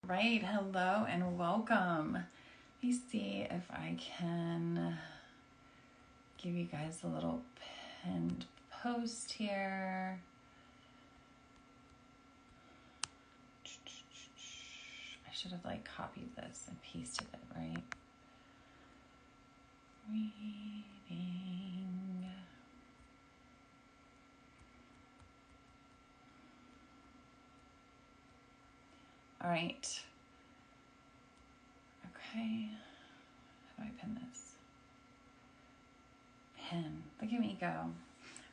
Right, hello and welcome. Let me see if I can give you guys a little pinned post here. I should have copied this and pasted it, right? Reading. All right. Okay. How do I pin this? Pin. Look at me go. All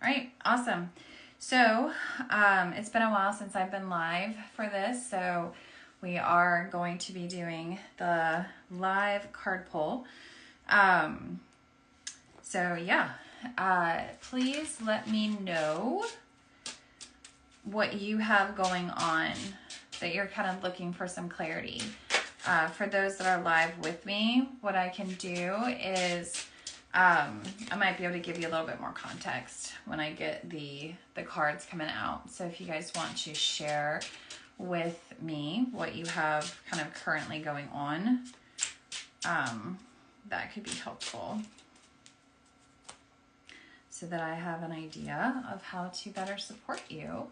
right. Awesome. So it's been a while since I've been live for this. So we are going to be doing the live card pull. Please let me know what you have going on that you're kind of looking for some clarity. For those that are live with me, what I can do is I might be able to give you a little bit more context when I get the cards coming out. So if you guys want to share with me what you have kind of currently going on, that could be helpful so that I have an idea of how to better support you.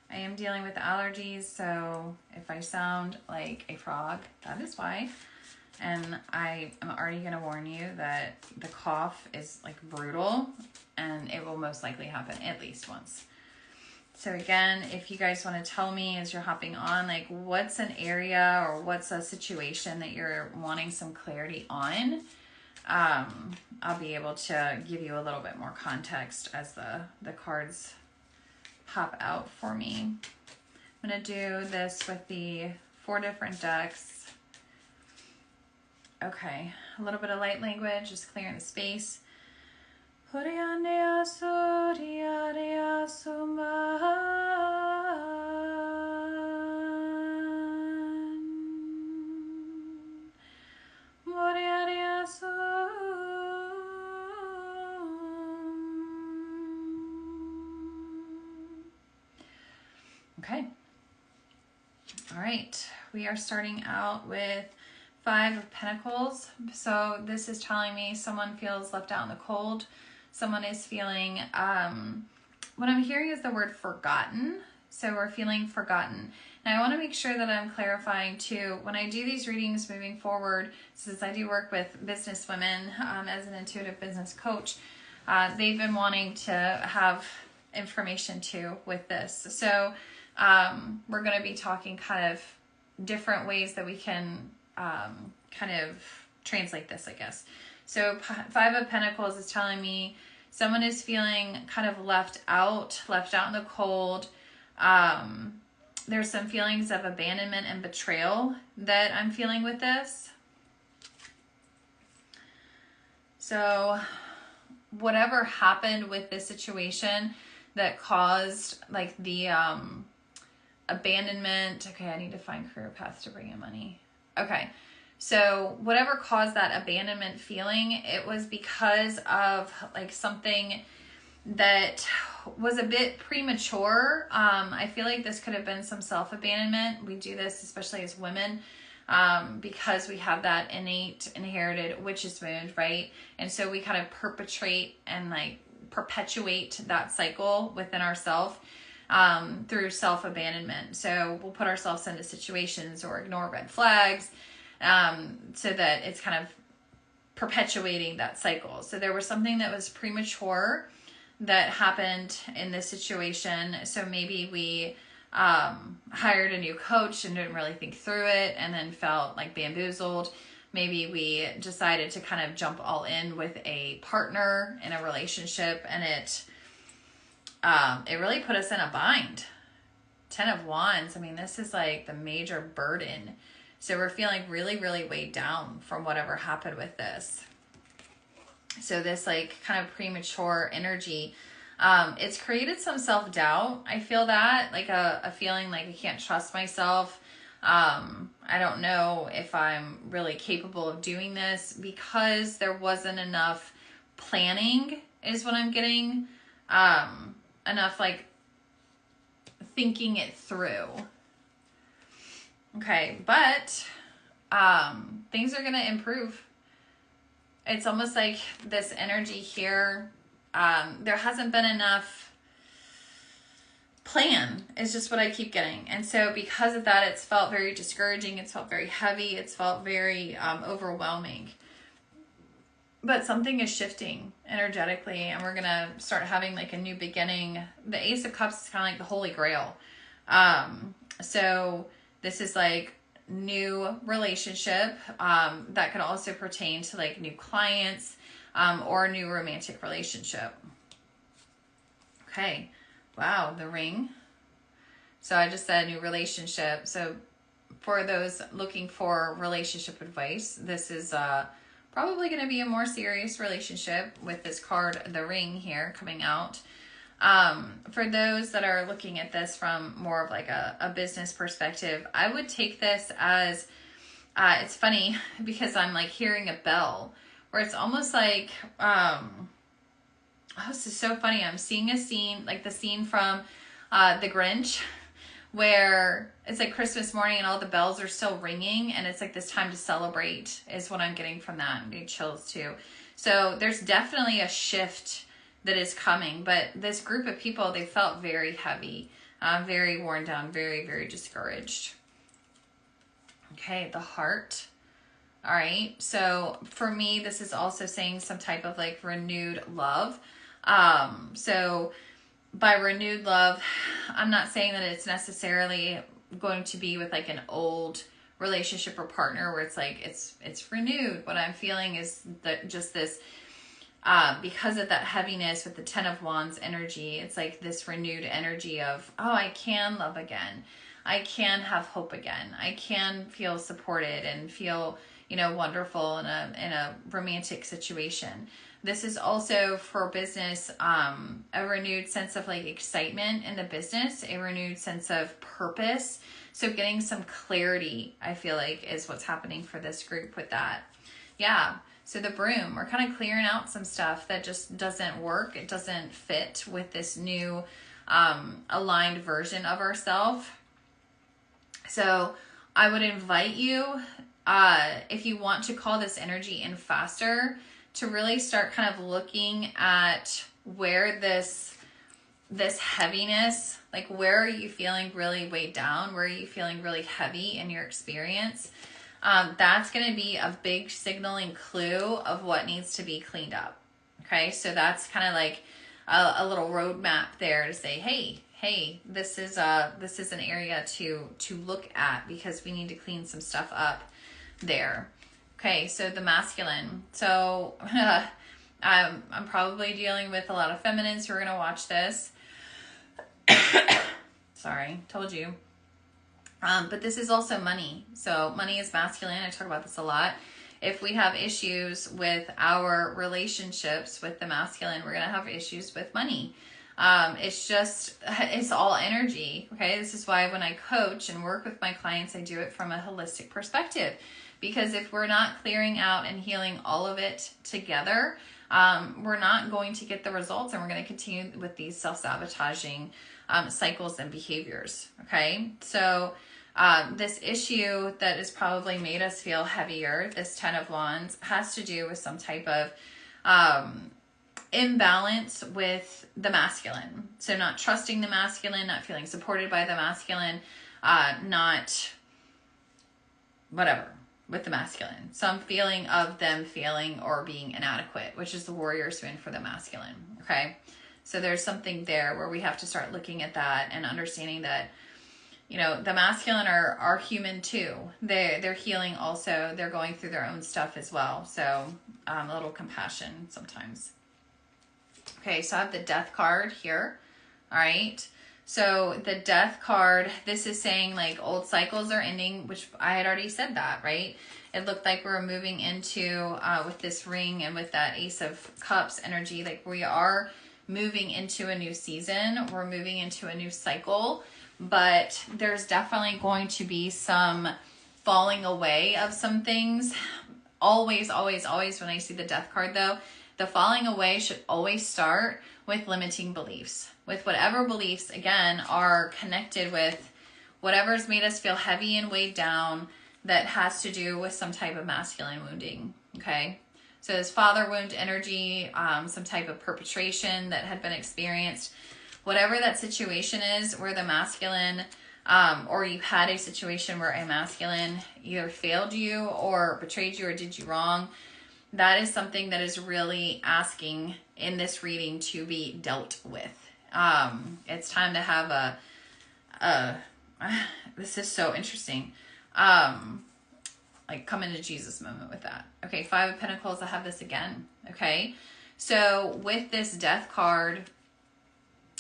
I am dealing with allergies, so if I sound like a frog, that is why. And I am already going to warn you that the cough is brutal, and it will most likely happen at least once. So again, if you guys want to tell me as you're hopping on, what's an area or what's a situation that you're wanting some clarity on, I'll be able to give you a little bit more context as the cards pop out for me. I'm going to do this with the 4 different decks. Okay, a little bit of light language, just clearing the space. Okay. All right. We are starting out with 5 of Pentacles. So this is telling me someone feels left out in the cold. Someone is feeling, what I'm hearing is the word forgotten. So we're feeling forgotten. And I want to make sure that I'm clarifying too, when I do these readings moving forward, since I do work with business women as an intuitive business coach, they've been wanting to have information too with this. So we're going to be talking kind of different ways that we can kind of translate this, I guess. So 5 of Pentacles is telling me someone is feeling kind of left out in the cold. There's some feelings of abandonment and betrayal that I'm feeling with this. So whatever happened with this situation that caused the abandonment. Okay, I need to find career paths to bring in money. Okay, so whatever caused that abandonment feeling, it was because of something that was a bit premature. I feel like this could have been some self-abandonment. We do this especially as women because we have that innate inherited witch's wound, right? And so we kind of perpetrate and perpetuate that cycle within ourselves through self-abandonment. So we'll put ourselves into situations or ignore red flags so that it's kind of perpetuating that cycle. So there was something that was premature that happened in this situation. So maybe we hired a new coach and didn't really think through it and then felt bamboozled. Maybe we decided to kind of jump all in with a partner in a relationship, and it really put us in a bind. 10 of Wands. I mean, this is the major burden. So we're feeling really, really weighed down from whatever happened with this. So this kind of premature energy, it's created some self-doubt. I feel that a feeling I can't trust myself. I don't know if I'm really capable of doing this because there wasn't enough planning is what I'm getting. Enough thinking it through. Okay, but things are going to improve. It's almost like this energy here, there hasn't been enough plan is just what I keep getting. And so because of that, it's felt very discouraging. It's felt very heavy. It's felt very overwhelming. But something is shifting energetically, and we're going to start having like a new beginning. The Ace of Cups is kind of like the Holy Grail. So this is like new relationship that could also pertain to like new clients or new romantic relationship. Okay. Wow, the Ring. So I just said new relationship. So for those looking for relationship advice, this is probably going to be a more serious relationship with this card, the Ring here coming out. For those that are looking at this from more of like a business perspective, I would take this as, it's funny because I'm like hearing a bell where it's almost like, oh, this is so funny. I'm seeing a scene, like the scene from The Grinch, where it's like Christmas morning and all the bells are still ringing, and it's like this time to celebrate is what I'm getting from that. I'm getting chills too. So there's definitely a shift that is coming, but this group of people, they felt very heavy, very worn down, very, very discouraged. Okay, the Heart. All right, so for me, this is also saying some type of like renewed love. So by renewed love, I'm not saying that it's necessarily going to be with like an old relationship or partner where it's like, it's renewed. What I'm feeling is that just this, because of that heaviness with the 10 of Wands energy, it's like this renewed energy of, oh, I can love again. I can have hope again. I can feel supported and feel, you know, wonderful in a romantic situation. This is also for business, a renewed sense of like excitement in the business, a renewed sense of purpose. So getting some clarity, I feel like, is what's happening for this group with that. Yeah. So the Broom, we're kind of clearing out some stuff that just doesn't work. It doesn't fit with this new aligned version of ourselves. So I would invite you, if you want to call this energy in faster, to really start kind of looking at where this heaviness, like where are you feeling really weighed down? Where are you feeling really heavy in your experience? That's going to be a big signaling clue of what needs to be cleaned up. Okay, so that's kind of like a little roadmap there to say, hey, this is an area to look at because we need to clean some stuff up there. Okay, so the Masculine. So I'm probably dealing with a lot of feminines who are going to watch this. Sorry, told you. But this is also money. So money is masculine. I talk about this a lot. If we have issues with our relationships with the masculine, we're going to have issues with money. It's all energy. Okay. This is why when I coach and work with my clients, I do it from a holistic perspective, because if we're not clearing out and healing all of it together, we're not going to get the results, and we're going to continue with these self-sabotaging cycles and behaviors. Okay. So, this issue that has probably made us feel heavier, this 10 of Wands, has to do with some type of imbalance with the masculine. So not trusting the masculine, not feeling supported by the masculine, not whatever with the masculine. Some feeling of them failing or being inadequate, which is the Warrior Spoon for the masculine. Okay. So there's something there where we have to start looking at that and understanding that, you know, the masculine are human too. They're healing also. They're going through their own stuff as well. So a little compassion sometimes. Okay, so I have the Death card here. All right. So the Death card, this is saying like old cycles are ending, which I had already said that, right? It looked like we were moving into, with this ring and with that Ace of Cups energy, like we are moving into a new season. We're moving into a new cycle, but there's definitely going to be some falling away of some things. Always, always, always when I see the Death card though, The falling away should always start with limiting beliefs, with whatever beliefs, again, are connected with whatever's made us feel heavy and weighed down that has to do with some type of masculine wounding, okay? So this father wound energy, some type of perpetration that had been experienced, whatever that situation is where the masculine, or you had a situation where a masculine either failed you or betrayed you or did you wrong, that is something that is really asking in this reading to be dealt with. It's time to have this is so interesting. Like come into Jesus moment with that. Okay, 5 of Pentacles, I have this again. Okay, so with this Death card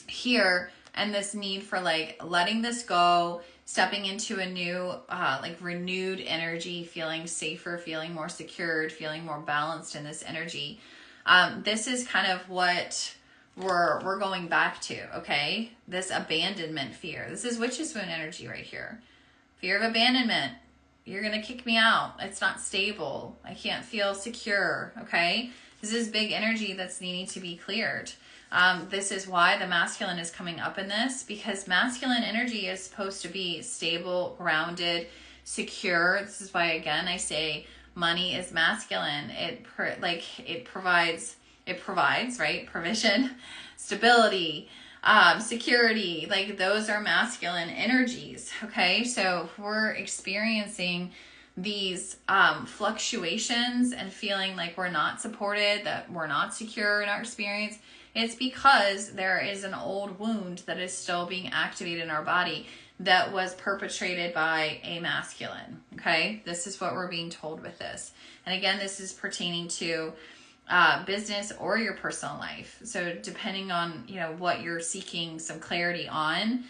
here and this need for like letting this go, stepping into a new like renewed energy, feeling safer, feeling more secured, feeling more balanced in this energy. This is kind of what we're going back to, okay? This abandonment fear. This is Witch's Wound energy right here. Fear of abandonment. You're going to kick me out. It's not stable. I can't feel secure, okay? This is big energy that's needing to be cleared. This is why the masculine is coming up in this, because masculine energy is supposed to be stable, grounded, secure. This is why, again, I say money is masculine. It provides, right? Provision, stability, security, like those are masculine energies. Okay. So if we're experiencing these fluctuations and feeling like we're not supported, that we're not secure in our experience, it's because there is an old wound that is still being activated in our body that was perpetrated by a masculine. Okay. This is what we're being told with this. And again, this is pertaining to business or your personal life. So depending on, what you're seeking some clarity on,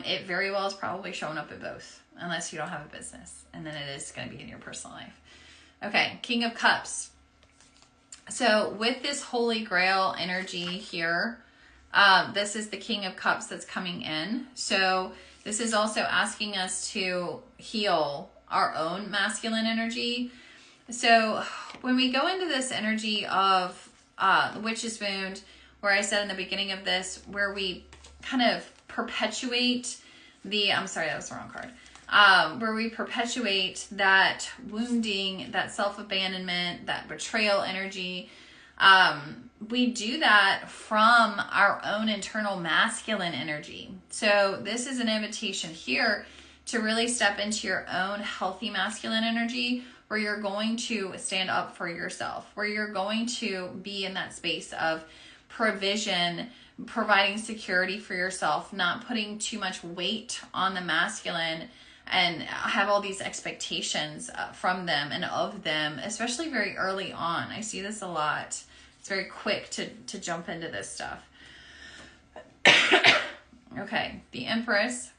it very well is probably showing up in both, unless you don't have a business. And then it is going to be in your personal life. Okay. King of Cups. So with this Holy Grail energy here, this is the King of Cups that's coming in. So this is also asking us to heal our own masculine energy. So when we go into this energy of the Witch's Wound, where I said in the beginning of this, where we kind of perpetuate I'm sorry, that was the wrong card. Where we perpetuate that wounding, that self-abandonment, that betrayal energy. We do that from our own internal masculine energy. So this is an invitation here to really step into your own healthy masculine energy, where you're going to stand up for yourself, where you're going to be in that space of provision, providing security for yourself, not putting too much weight on the masculine and have all these expectations from them and of them, especially very early on. I see this a lot. It's very quick to jump into this stuff. Okay, the Empress.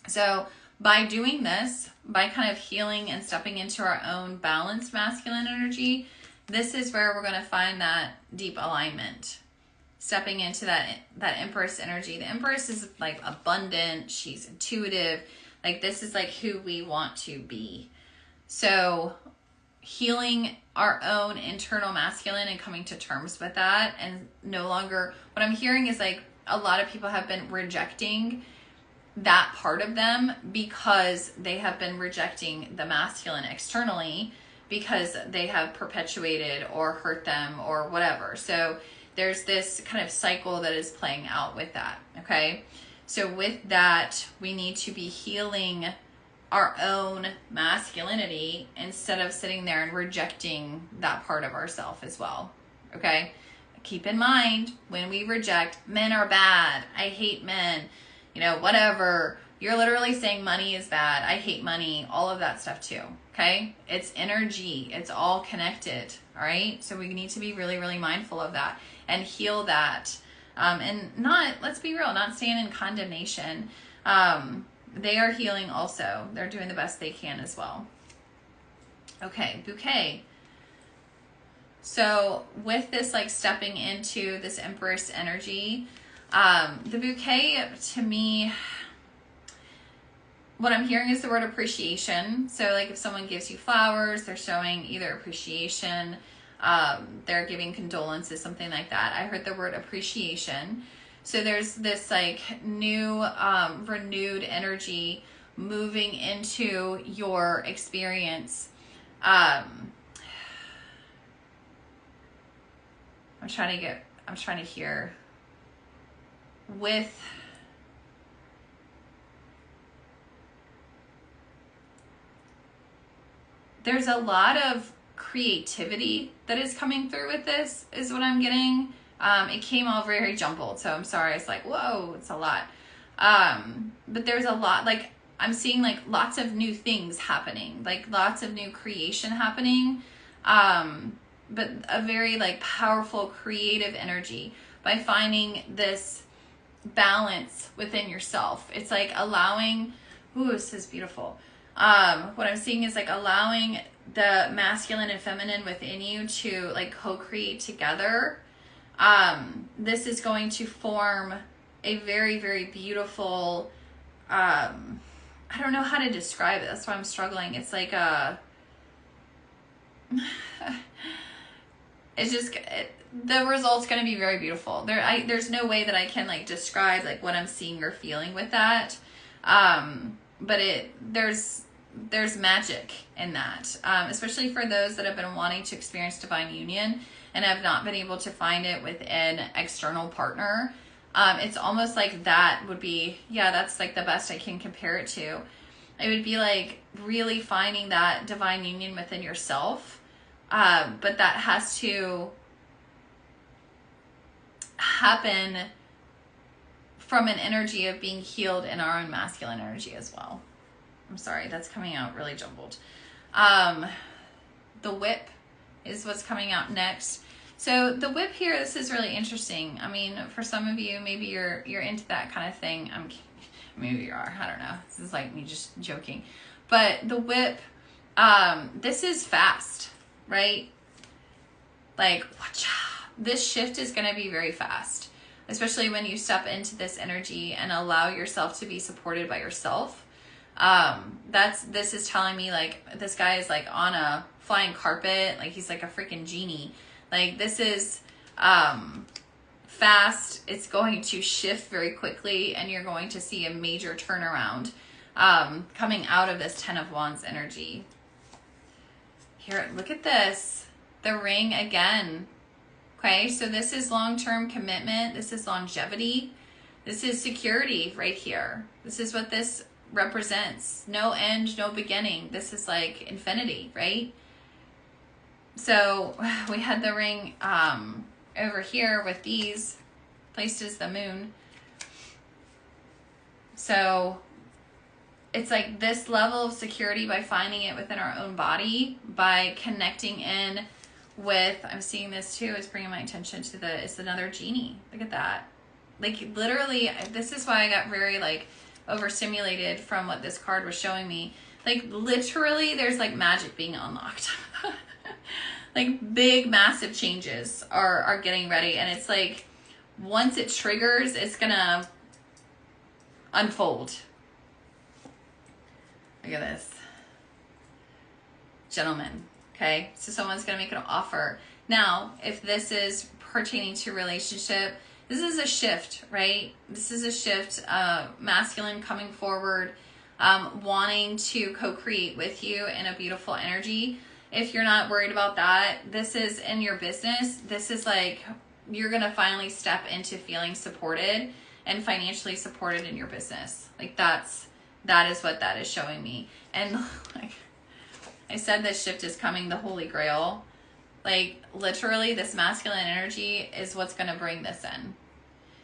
So by doing this, by kind of healing and stepping into our own balanced masculine energy, this is where we're going to find that deep alignment. Stepping into that Empress energy. The Empress is like abundant. She's intuitive. Like this is like who we want to be. So healing our own internal masculine and coming to terms with that, and no longer, what I'm hearing is like a lot of people have been rejecting that part of them because they have been rejecting the masculine externally because they have perpetuated or hurt them or whatever. So there's this kind of cycle that is playing out with that. Okay. So with that, we need to be healing our own masculinity instead of sitting there and rejecting that part of ourselves as well. Okay. Keep in mind, when we reject, men are bad, I hate men, whatever, you're literally saying money is bad, I hate money, all of that stuff too. Okay. It's energy. It's all connected. All right. So we need to be really, really mindful of that and heal that. And not, let's be real, not staying in condemnation. They are healing also. They're doing the best they can as well. Okay, Bouquet. So with this, like stepping into this Empress energy, the Bouquet to me, what I'm hearing is the word appreciation. So like if someone gives you flowers, they're showing either appreciation, they're giving condolences, something like that. I heard the word appreciation. So there's this like new, renewed energy moving into your experience. I'm trying to hear with, there's a lot of creativity that is coming through with this, is what I'm getting. It came all very jumbled, so I'm sorry. It's like, whoa, it's a lot. But there's a lot, like, I'm seeing like lots of new things happening, like lots of new creation happening. But a very like powerful creative energy by finding this balance within yourself. It's like allowing, ooh, this is beautiful. What I'm seeing is like allowing the masculine and feminine within you to like co-create together. This is going to form a very, very beautiful, I don't know how to describe it. That's why I'm struggling. It's like it's just, the result's going to be very beautiful. There's no way that I can like describe like what I'm seeing or feeling with that. But there's magic in that, especially for those that have been wanting to experience divine union and have not been able to find it with an external partner. It's almost like that would be, yeah, that's like the best I can compare it to. It would be like really finding that divine union within yourself. But that has to happen from an energy of being healed in our own masculine energy as well. I'm sorry, that's coming out really jumbled. The whip is what's coming out next. So the whip here, this is really interesting. I mean, for some of you, maybe you're into that kind of thing. Maybe you are, I don't know. This is like me just joking. But the whip, this is fast, right? Like, this shift is going to be very fast, especially when you step into this energy and allow yourself to be supported by yourself. This is telling me like this guy is like on a flying carpet, like he's like a freaking genie. Like this is fast. It's going to shift very quickly, and you're going to see a major turnaround coming out of this 10 of Wands energy. Here, look at this. The ring again. Okay, so this is long-term commitment. This is longevity. This is security right here. This is what this represents. No end, no beginning. This is like infinity, right? So we had the ring over here with these placed as the moon. So it's like this level of security by finding it within our own body, by connecting in with, I'm seeing this too, it's bringing my attention to it's another genie. Look at that. Like literally, this is why I got very like overstimulated from what this card was showing me. Like literally there's like magic being unlocked. Like big massive changes are getting ready, and it's like once it triggers, it's gonna unfold. Look at this. Gentlemen, okay? So someone's gonna make an offer. Now, if this is pertaining to relationship, this is a shift, right? This is a shift, masculine coming forward, wanting to co-create with you in a beautiful energy. If you're not worried about that, this is in your business. This is like, you're going to finally step into feeling supported and financially supported in your business. Like that is what that is showing me. And like I said, this shift is coming, the Holy Grail. Like literally this masculine energy is what's going to bring this in.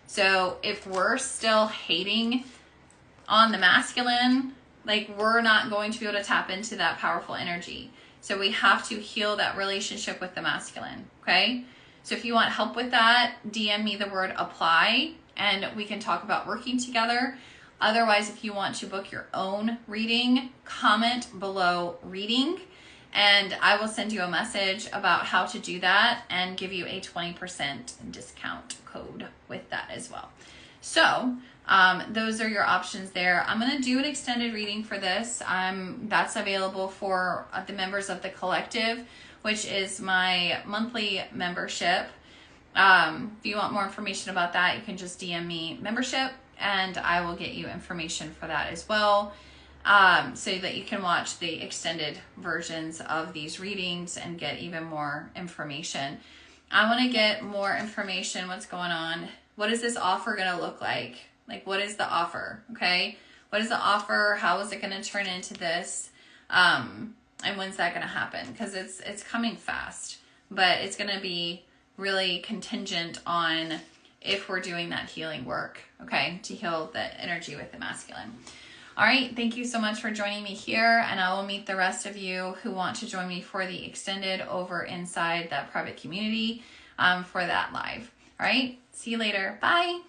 So if we're still hating on the masculine, like we're not going to be able to tap into that powerful energy. So we have to heal that relationship with the masculine, okay? So if you want help with that, DM me the word apply and we can talk about working together. Otherwise, if you want to book your own reading, comment below reading and I will send you a message about how to do that and give you a 20% discount code with that as well. So those are your options there. I'm going to do an extended reading for this. That's available for the members of the collective. which is my monthly membership. If you want more information about that, you can just DM me membership and I will get you information for that as well. So that you can watch the extended versions of these readings and get even more information. I want to get more information. What's going on? What is this offer going to look like? Like, what is the offer? Okay. What is the offer? How is it going to turn into this? And when's that going to happen? Because it's coming fast, but it's going to be really contingent on if we're doing that healing work, okay, to heal the energy with the masculine. All right, thank you so much for joining me here, and I will meet the rest of you who want to join me for the extended over inside that private community for that live. All right, see you later. Bye.